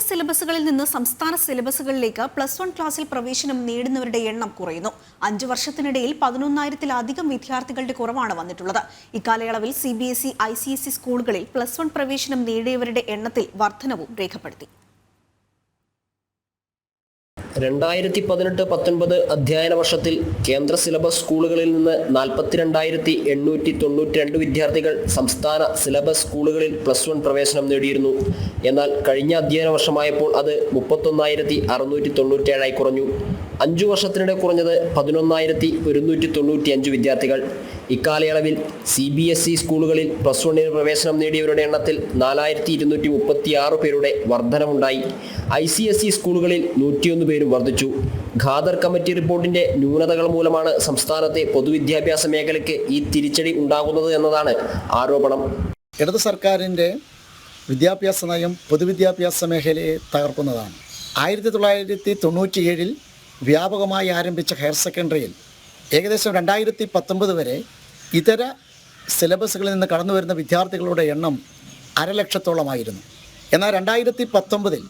സിലബസുകളിൽ നിന്ന് സംസ്ഥാന സിലബസുകളിലേക്ക് +1 ക്ലാസ്സിൽ പ്രവേശനം നേടുന്നവരുടെ എണ്ണം കുറയുന്നു. 5 വർഷത്തിനിടയിൽ 11,000-ത്തിലധികം വിദ്യാർത്ഥികളുടെ കുറവാണ് വന്നിട്ടുള്ളത്. ഇക്കാലയളവിൽ CBSE, ICSE സ്കൂളുകളിൽ +1 പ്രവേശനം നേടിയവരുടെ എണ്ണത്തിൽ വർധനവും രേഖപ്പെടുത്തി. 2018-19 അധ്യയന വർഷത്തിൽ കേന്ദ്ര സിലബസ് സ്കൂളുകളിൽ നിന്ന് 42,892 വിദ്യാർത്ഥികൾ സംസ്ഥാന സിലബസ് സ്കൂളുകളിൽ +1 പ്രവേശനം നേടിയിരുന്നു. എന്നാൽ കഴിഞ്ഞ അധ്യയന വർഷമായപ്പോൾ അത് 31,697 കുറഞ്ഞു. 5 വർഷത്തിനിടെ കുറഞ്ഞത് 11,195 വിദ്യാർത്ഥികൾ. ഇക്കാലയളവിൽ CBSE സ്കൂളുകളിൽ +1 പ്രവേശനം നേടിയവരുടെ എണ്ണത്തിൽ 4,236 പേരുടെ വർധനമുണ്ടായി. ICSE സ്കൂളുകളിൽ 101 പേരും വർദ്ധിച്ചു. ഖാദർ കമ്മിറ്റി റിപ്പോർട്ടിന്റെ ന്യൂനതകൾ മൂലമാണ് സംസ്ഥാനത്തെ പൊതുവിദ്യാഭ്യാസ മേഖലയ്ക്ക് ഈ തിരിച്ചടി ഉണ്ടാകുന്നത് എന്നതാണ് ആരോപണം. ഇടതു സർക്കാരിൻ്റെ വിദ്യാഭ്യാസ നയം പൊതുവിദ്യാഭ്യാസ മേഖലയെ തകർക്കുന്നതാണ്. 1997 വ്യാപകമായി ആരംഭിച്ച ഹയർ സെക്കൻഡറിയിൽ ഏകദേശം 2019 വരെ ഇതര സിലബസുകളിൽ നിന്ന് കടന്നു വരുന്ന വിദ്യാർത്ഥികളുടെ എണ്ണം 1,00,000-ത്തോളമായിരുന്നു. എന്നാൽ 2019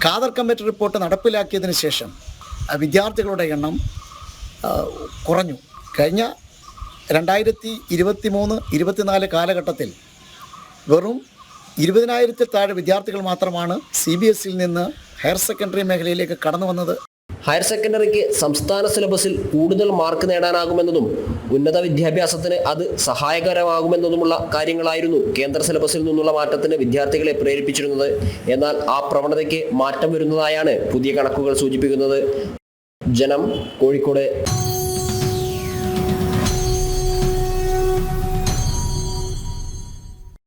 ഖാദർ കമ്മിറ്റി റിപ്പോർട്ട് നടപ്പിലാക്കിയതിന് ശേഷം വിദ്യാർത്ഥികളുടെ എണ്ണം കുറഞ്ഞു. കഴിഞ്ഞ 2023-24 കാലഘട്ടത്തിൽ വെറും 20,000-ൽ താഴെ വിദ്യാർത്ഥികൾ മാത്രമാണ് CBSEയിൽ നിന്ന് ഹയർ സെക്കൻഡറി മേഖലയിലേക്ക് കടന്നു വന്നത്. ഹയർ സെക്കൻഡറിക്ക് സംസ്ഥാന സിലബസിൽ കൂടുതൽ മാർക്ക് നേടാനാകുമെന്നതും ഉന്നത വിദ്യാഭ്യാസത്തിന് അത് സഹായകരമാകുമെന്നതുമുള്ള കാര്യങ്ങളായിരുന്നു കേന്ദ്ര സിലബസിൽ നിന്നുള്ള മാറ്റത്തിന് വിദ്യാർത്ഥികളെ പ്രേരിപ്പിച്ചിരുന്നത്. എന്നാൽ ആ പ്രവണതയ്ക്ക് മാറ്റം വരുന്നതായാണ് പുതിയ കണക്കുകൾ സൂചിപ്പിക്കുന്നത്. ജനം, കോഴിക്കോട്.